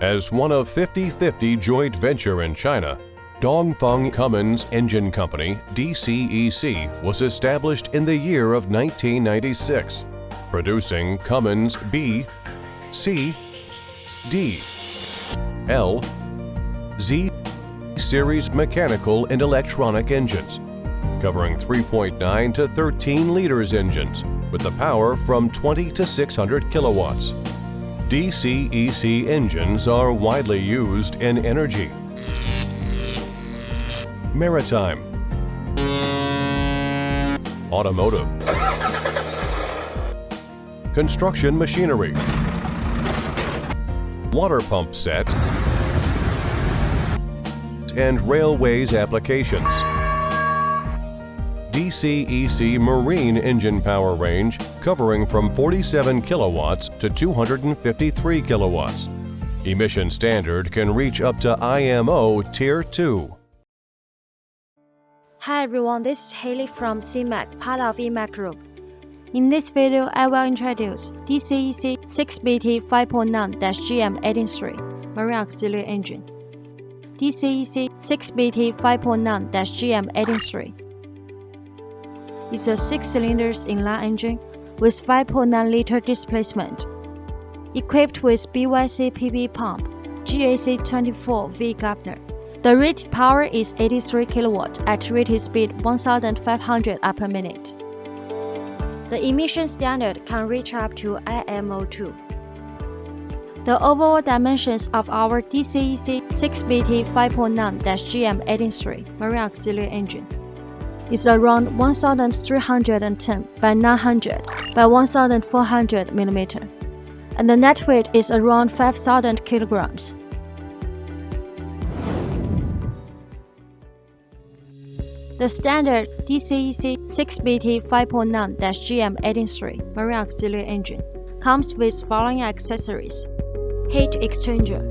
As one of 50/50 joint venture in China, Dongfeng Cummins Engine Company, DCEC, was established in the year of 1996, producing Cummins B, C, D, L, Z series mechanical and electronic engines, covering 3.9 to 13 liters engines with the power from 20 to 600 kilowatts. DCEC engines are widely used in energy, maritime, automotive, construction machinery, water pump set, and railways applications. DCEC Marine engine power range covering from 47 kilowatts to 253 kilowatts. Emission standard can reach up to IMO Tier 2. Hi everyone, this is Haley from SeaMac, part of EMAC Group. In this video, I will introduce DCEC 6BT5.9-GM83 Marine Auxiliary Engine. DCEC 6BT5.9-GM83 is a 6-cylinder inline engine with 5.9-liter displacement, equipped with BYC PB pump, GAC-24V governor. The rated power is 83 kW at rated speed 1,500 per minute. The emission standard can reach up to IMO 2. The overall dimensions of our DCEC 6BT5.9-GM83 Marine Auxiliary Engine is around 1,310 by 900 by 1,400 mm, and the net weight is around 5,000 kilograms. The standard DCEC 6BT5.9-GM83 Marine Auxiliary Engine comes with following accessories: heat exchanger,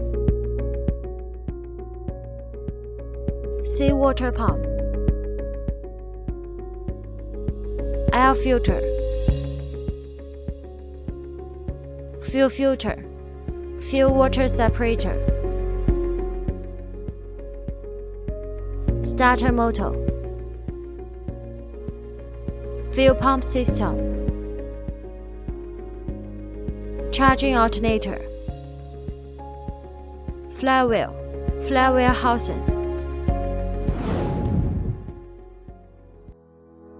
seawater pump, air filter, fuel filter, fuel water separator, starter motor, fuel pump system, charging alternator, flywheel housing.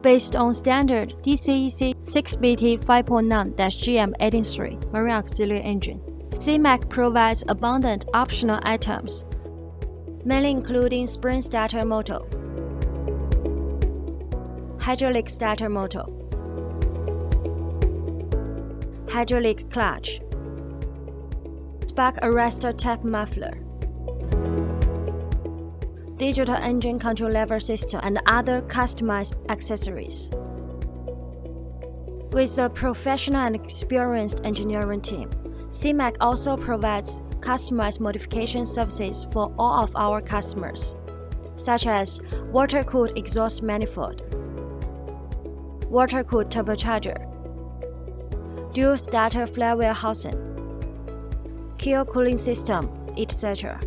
Based on standard DCEC 6BT5.9-GM83 Marine Auxiliary Engine, SeaMac provides abundant optional items, mainly including spring starter motor, hydraulic starter motor, hydraulic clutch, spark arrestor tap muffler, digital engine control lever system, and other customized accessories. With a professional and experienced engineering team, SeaMac also provides customized modification services for all of our customers, such as water-cooled exhaust manifold, water-cooled turbocharger, dual starter flywheel housing, keel cooling system, etc.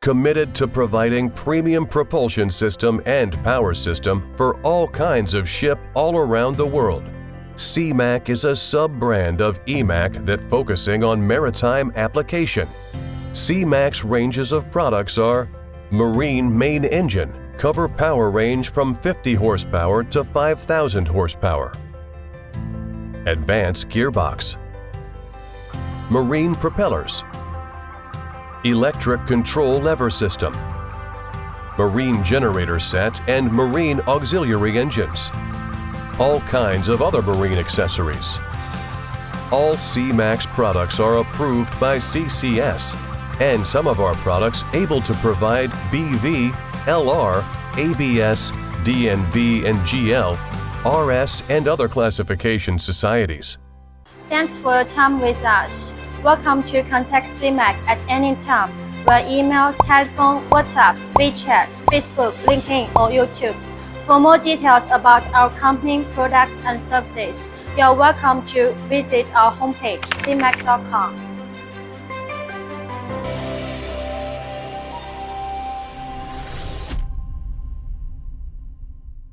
Committed to providing premium propulsion system and power system for all kinds of ship all around the world. SeaMac is a sub-brand of EMAC that focusing on maritime application. SeaMac's ranges of products are Marine main engine, cover power range from 50 horsepower to 5,000 horsepower. Advanced gearbox. Marine propellers. Electric control lever system, marine generator set, and marine auxiliary engines. All kinds of other marine accessories. All SeaMac's products are approved by CCS, and some of our products able to provide BV, LR, ABS, DNV, and GL, RS, and other classification societies. Thanks for your time with us. Welcome to contact SeaMac at any time via email, telephone, WhatsApp, WeChat, Facebook, LinkedIn, or YouTube. For more details about our company products and services, you are welcome to visit our homepage, SeaMac.com.